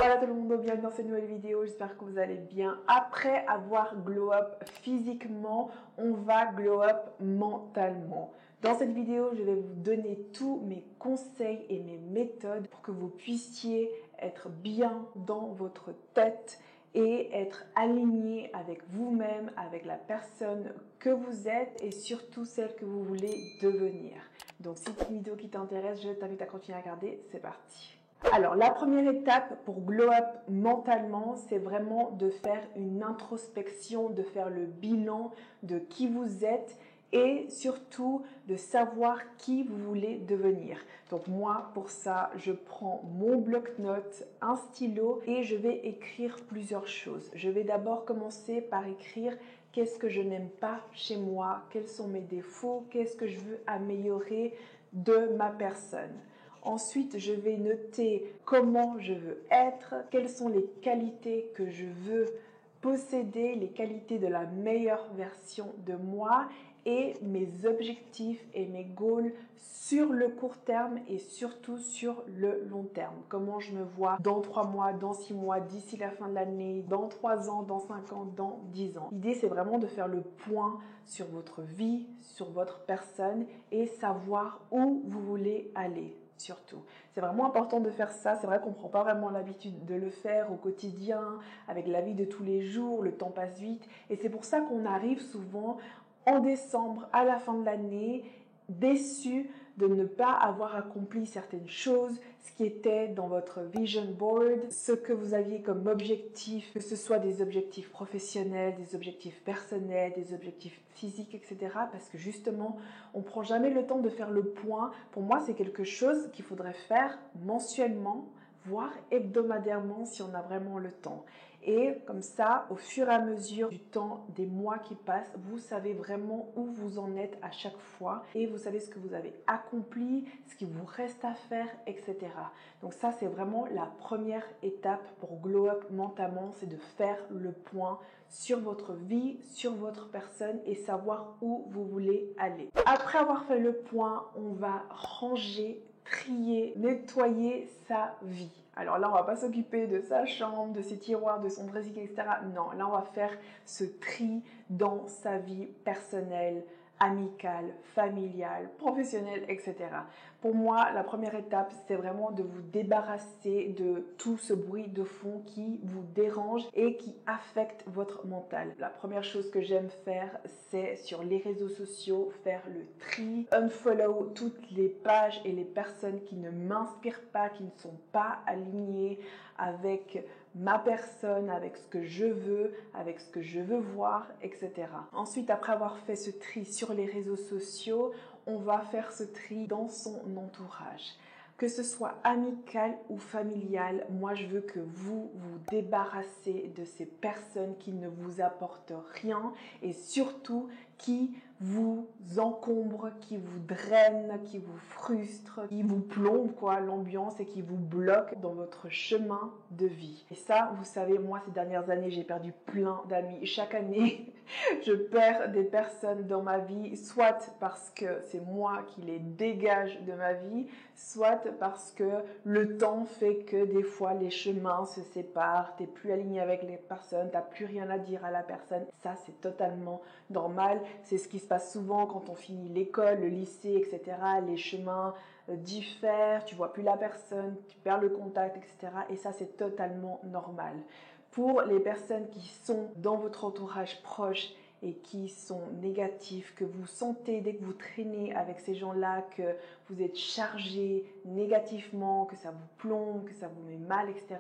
Voilà tout le monde, bienvenue dans cette nouvelle vidéo, j'espère que vous allez bien. Après avoir glow up physiquement, on va glow up mentalement. Dans cette vidéo, je vais vous donner tous mes conseils et mes méthodes pour que vous puissiez être bien dans votre tête et être aligné avec vous-même, avec la personne que vous êtes et surtout celle que vous voulez devenir. Donc si c'est une vidéo qui t'intéresse, je t'invite à continuer à regarder, c'est parti. Alors, la première étape pour glow up mentalement, c'est vraiment de faire une introspection, de faire le bilan de qui vous êtes et surtout de savoir qui vous voulez devenir. Donc moi, pour ça, je prends mon bloc-notes, un stylo et je vais écrire plusieurs choses. Je vais d'abord commencer par écrire qu'est-ce que je n'aime pas chez moi, quels sont mes défauts, qu'est-ce que je veux améliorer de ma personne. Ensuite, je vais noter comment je veux être, quelles sont les qualités que je veux posséder, les qualités de la meilleure version de moi et mes objectifs et mes goals sur le court terme et surtout sur le long terme. Comment je me vois dans 3 mois, dans 6 mois, d'ici la fin de l'année, dans 3 ans, dans 5 ans, dans 10 ans. L'idée, c'est vraiment de faire le point sur votre vie, sur votre personne et savoir où vous voulez aller. Surtout. C'est vraiment important de faire ça. C'est vrai qu'on ne prend pas vraiment l'habitude de le faire au quotidien, avec la vie de tous les jours, le temps passe vite. Et c'est pour ça qu'on arrive souvent en décembre, à la fin de l'année, déçu de ne pas avoir accompli certaines choses, ce qui était dans votre vision board, ce que vous aviez comme objectif, que ce soit des objectifs professionnels, des objectifs personnels, des objectifs physiques, etc. Parce que justement, on ne prend jamais le temps de faire le point. Pour moi, c'est quelque chose qu'il faudrait faire mensuellement, voire hebdomadairement si on a vraiment le temps. Et comme ça, au fur et à mesure du temps, des mois qui passent, vous savez vraiment où vous en êtes à chaque fois et vous savez ce que vous avez accompli, ce qui vous reste à faire, etc. Donc ça, c'est vraiment la première étape pour glow up mentalement, c'est de faire le point sur votre vie, sur votre personne et savoir où vous voulez aller. Après avoir fait le point, on va ranger, trier, nettoyer sa vie. Alors là, on va pas s'occuper de sa chambre, de ses tiroirs, de son dressing, etc. Non, là, on va faire ce tri dans sa vie personnelle, amicale, familiale, professionnelle, etc. Pour moi, la première étape, c'est vraiment de vous débarrasser de tout ce bruit de fond qui vous dérange et qui affecte votre mental. La première chose que j'aime faire, c'est sur les réseaux sociaux, faire le tri, unfollow toutes les pages et les personnes qui ne m'inspirent pas, qui ne sont pas alignées avec ma personne, avec ce que je veux, avec ce que je veux voir, etc. Ensuite, après avoir fait ce tri sur les réseaux sociaux, on va faire ce tri dans son entourage. Que ce soit amical ou familial, moi je veux que vous vous débarrassez de ces personnes qui ne vous apportent rien et surtout qui vous encombrent, qui vous drainent, qui vous frustrent, qui vous plombent l'ambiance et qui vous bloquent dans votre chemin de vie. Et ça, vous savez, moi ces dernières années, j'ai perdu plein d'amis. Chaque année, je perds des personnes dans ma vie, soit parce que c'est moi qui les dégage de ma vie, soit parce que le temps fait que des fois les chemins se séparent, t'es plus aligné avec les personnes, t'as plus rien à dire à la personne. Ça, c'est totalement normal. C'est ce qui se passe souvent quand on finit l'école, le lycée, etc. Les chemins diffèrent, tu vois plus la personne, tu perds le contact, etc. Et ça, c'est totalement normal. Pour les personnes qui sont dans votre entourage proche et qui sont négatifs, que vous sentez dès que vous traînez avec ces gens-là, que vous êtes chargé négativement, que ça vous plombe, que ça vous met mal, etc.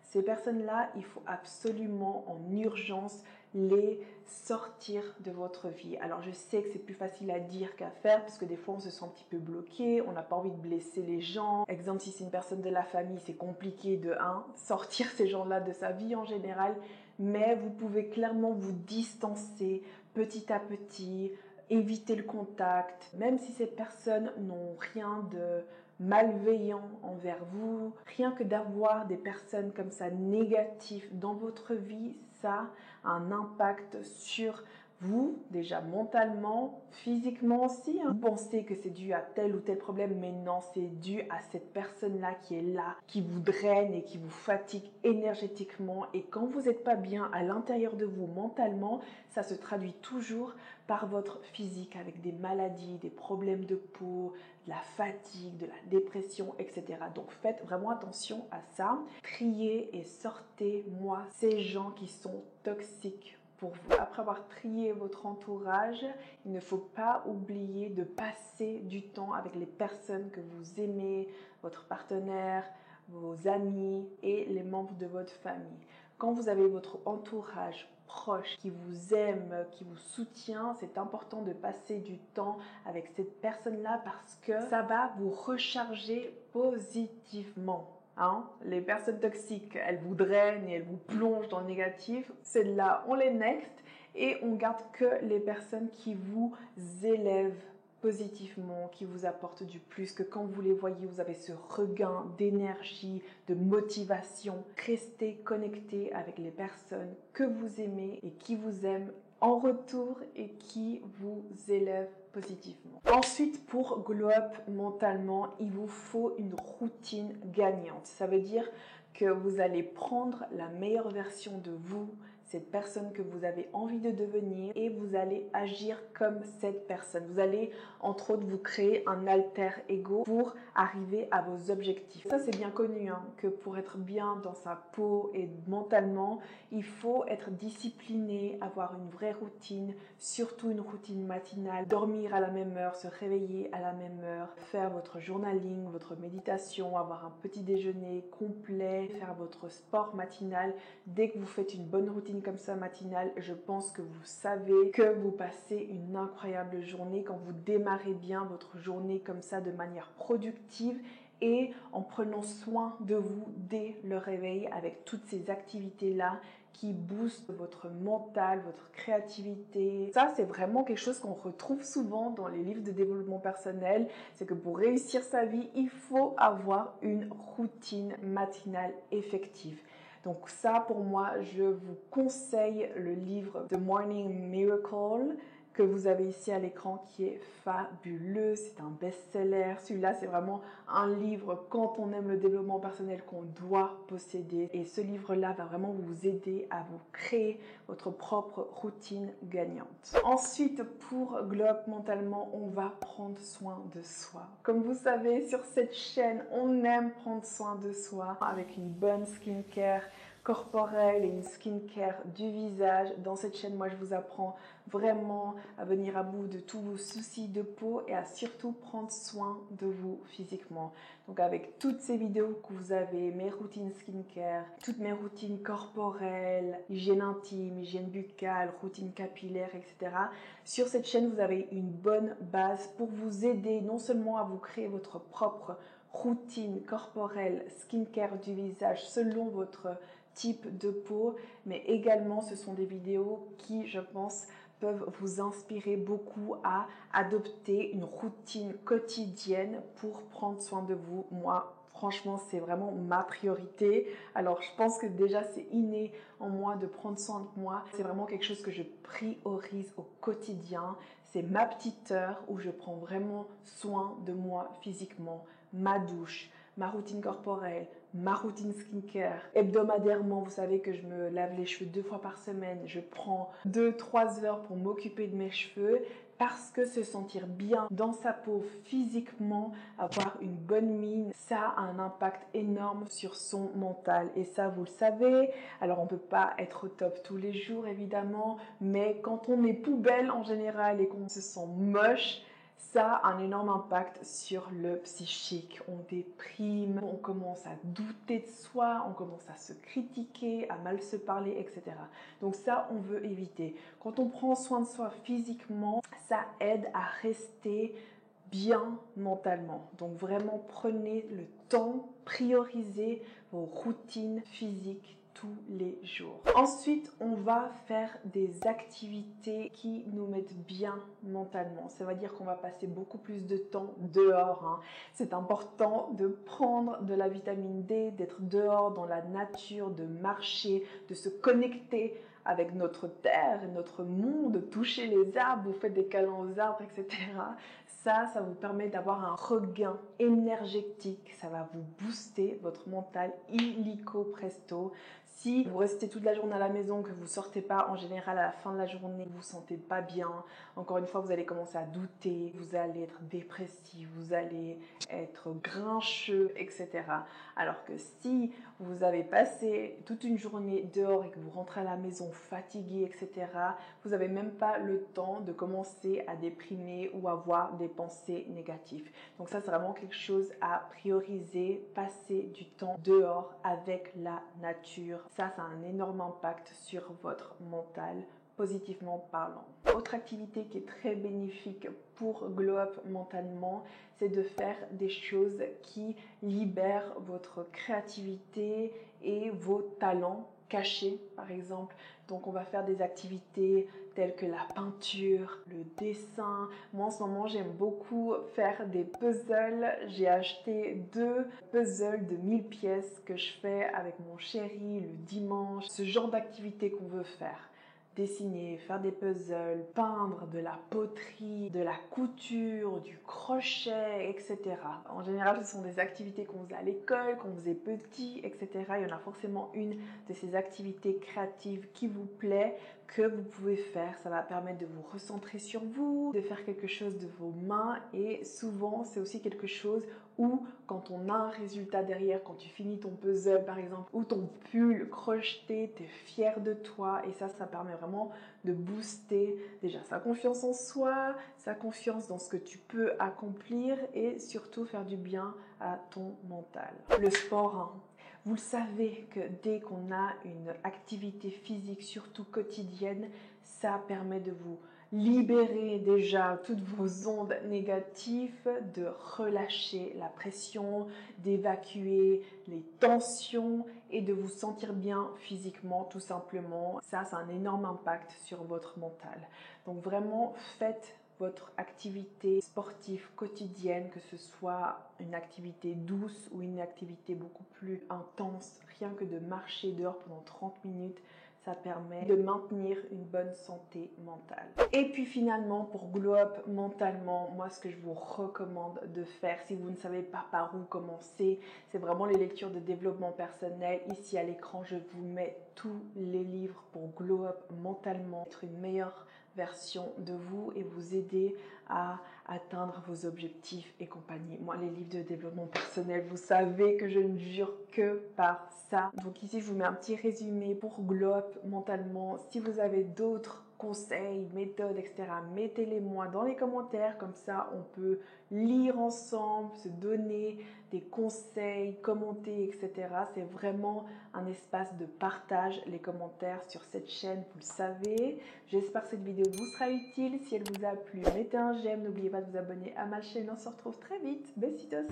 Ces personnes-là, il faut absolument en urgence les sortir de votre vie. Alors je sais que c'est plus facile à dire qu'à faire parce que des fois on se sent un petit peu bloqué, on n'a pas envie de blesser les gens. Exemple, si c'est une personne de la famille, c'est compliqué de sortir ces gens-là de sa vie en général, mais vous pouvez clairement vous distancer petit à petit, éviter le contact, même si ces personnes n'ont rien de malveillant envers vous, rien que d'avoir des personnes comme ça négatives dans votre vie, ça a un impact sur vous, déjà mentalement, physiquement aussi, hein. Vous pensez que c'est dû à tel ou tel problème, mais non, c'est dû à cette personne-là qui est là, qui vous draine et qui vous fatigue énergétiquement. Et quand vous n'êtes pas bien à l'intérieur de vous mentalement, ça se traduit toujours par votre physique avec des maladies, des problèmes de peau, de la fatigue, de la dépression, etc. Donc faites vraiment attention à ça. Triez et sortez-moi ces gens qui sont toxiques pour vous. Après avoir trié votre entourage, il ne faut pas oublier de passer du temps avec les personnes que vous aimez, votre partenaire, vos amis et les membres de votre famille. Quand vous avez votre entourage proche qui vous aime, qui vous soutient, c'est important de passer du temps avec cette personne-là parce que ça va vous recharger positivement. Hein? Les personnes toxiques, elles vous drainent et elles vous plongent dans le négatif. Celles-là, on les next et on garde que les personnes qui vous élèvent positivement, qui vous apportent du plus, que quand vous les voyez, vous avez ce regain d'énergie, de motivation. Restez connecté avec les personnes que vous aimez et qui vous aiment en retour et qui vous élèvent positivement. Ensuite, pour glow up mentalement, il vous faut une routine gagnante. Ça veut dire que vous allez prendre la meilleure version de vous, cette personne que vous avez envie de devenir, et vous allez agir comme cette personne. Vous allez, entre autres, vous créer un alter ego pour arriver à vos objectifs. Ça, c'est bien connu, hein, que pour être bien dans sa peau et mentalement, il faut être discipliné, avoir une vraie routine, surtout une routine matinale, dormir à la même heure, se réveiller à la même heure, faire votre journaling, votre méditation, avoir un petit déjeuner complet, faire votre sport matinal. Dès que vous faites une bonne routine comme ça matinale, je pense que vous savez que vous passez une incroyable journée quand vous démarrez bien votre journée comme ça de manière productive et en prenant soin de vous dès le réveil avec toutes ces activités-là qui boostent votre mental, votre créativité. Ça, c'est vraiment quelque chose qu'on retrouve souvent dans les livres de développement personnel. C'est que pour réussir sa vie, il faut avoir une routine matinale effective. Donc ça, pour moi, je vous conseille le livre The Morning Miracle que vous avez ici à l'écran qui est fabuleux. C'est un best-seller. Celui-là, c'est vraiment un livre quand on aime le développement personnel qu'on doit posséder. Et ce livre-là va vraiment vous aider à vous créer votre propre routine gagnante. Ensuite, pour glow up mentalement, on va prendre soin de soi. Comme vous savez, sur cette chaîne, on aime prendre soin de soi avec une bonne skincare corporelle et une skincare du visage. Dans cette chaîne, moi, je vous apprends vraiment à venir à bout de tous vos soucis de peau et à surtout prendre soin de vous physiquement. Donc avec toutes ces vidéos que vous avez, mes routines skincare, toutes mes routines corporelles, hygiène intime, hygiène buccale, routine capillaire, etc. Sur cette chaîne, vous avez une bonne base pour vous aider non seulement à vous créer votre propre routine corporelle, skincare du visage selon votre type de peau, mais également ce sont des vidéos qui, je pense, peuvent vous inspirer beaucoup à adopter une routine quotidienne pour prendre soin de vous. Moi, franchement, c'est vraiment ma priorité. Alors, je pense que déjà, c'est inné en moi de prendre soin de moi. C'est vraiment quelque chose que je priorise au quotidien. C'est ma petite heure où je prends vraiment soin de moi physiquement, ma douche, ma routine corporelle, ma routine skincare. Hebdomadairement, vous savez que je me lave les cheveux 2 fois par semaine. Je prends 2-3 heures pour m'occuper de mes cheveux parce que se sentir bien dans sa peau physiquement, avoir une bonne mine, ça a un impact énorme sur son mental. Et ça, vous le savez. Alors, on ne peut pas être au top tous les jours, évidemment, mais quand on est poubelle en général et qu'on se sent moche, ça a un énorme impact sur le psychique. On déprime, on commence à douter de soi, on commence à se critiquer, à mal se parler, etc. Donc ça, on veut éviter. Quand on prend soin de soi physiquement, ça aide à rester bien mentalement. Donc vraiment, prenez le temps, priorisez vos routines physiques tous les jours. Ensuite, on va faire des activités qui nous mettent bien mentalement. Ça veut dire qu'on va passer beaucoup plus de temps dehors, hein. C'est important de prendre de la vitamine D, d'être dehors dans la nature, de marcher, de se connecter avec notre terre, notre monde, toucher les arbres, vous faites des câlins aux arbres, etc. Ça vous permet d'avoir un regain énergétique, ça va vous booster votre mental illico presto. Si vous restez toute la journée à la maison, que vous ne sortez pas, en général, à la fin de la journée, vous ne vous sentez pas bien. Encore une fois, vous allez commencer à douter, vous allez être dépressif, vous allez être grincheux, etc. Alors que si vous avez passé toute une journée dehors et que vous rentrez à la maison fatigué, etc., vous n'avez même pas le temps de commencer à déprimer ou avoir des pensées négatives. Donc ça, c'est vraiment quelque chose à prioriser, passer du temps dehors avec la nature. Ça a un énorme impact sur votre mental, positivement parlant. Autre activité qui est très bénéfique pour glow up mentalement, c'est de faire des choses qui libèrent votre créativité et vos talents cachés, par exemple. Donc on va faire des activités telles que la peinture, le dessin. Moi en ce moment j'aime beaucoup faire des puzzles. J'ai acheté 2 puzzles de 1000 pièces que je fais avec mon chéri le dimanche. Ce genre d'activité qu'on veut faire. Dessiner, faire des puzzles, peindre, de la poterie, de la couture, du crochet, etc. En général, ce sont des activités qu'on faisait à l'école, qu'on faisait petit, etc. Il y en a forcément une de ces activités créatives qui vous plaît, que vous pouvez faire. Ça va permettre de vous recentrer sur vous, de faire quelque chose de vos mains et souvent, c'est aussi quelque chose où quand on a un résultat derrière, quand tu finis ton puzzle par exemple, ou ton pull crocheté, tu es fier de toi et ça permet vraiment de booster déjà sa confiance en soi, sa confiance dans ce que tu peux accomplir et surtout faire du bien à ton mental. Le sport, hein. Vous le savez que dès qu'on a une activité physique, surtout quotidienne, ça permet de vous libérer déjà toutes vos ondes négatives, de relâcher la pression, d'évacuer les tensions et de vous sentir bien physiquement tout simplement. Ça a un énorme impact sur votre mental. Donc vraiment faites votre activité sportive quotidienne, que ce soit une activité douce ou une activité beaucoup plus intense, rien que de marcher dehors pendant 30 minutes, ça permet de maintenir une bonne santé mentale. Et puis finalement, pour glow up mentalement, moi ce que je vous recommande de faire, si vous ne savez pas par où commencer, c'est vraiment les lectures de développement personnel. Ici à l'écran, je vous mets tous les livres pour glow up mentalement, être une meilleure version de vous et vous aider à atteindre vos objectifs et compagnie. Moi, les livres de développement personnel, vous savez que je ne jure que par ça. Donc ici, je vous mets un petit résumé pour glow up mentalement. Si vous avez d'autres conseils, méthodes, etc., mettez-les moi dans les commentaires. Comme ça, on peut lire ensemble, se donner des conseils, commenter, etc. C'est vraiment un espace de partage, les commentaires sur cette chaîne, vous le savez. J'espère que cette vidéo vous sera utile. Si elle vous a plu, mettez un j'aime. N'oubliez pas de vous abonner à ma chaîne. On se retrouve très vite. Besitos!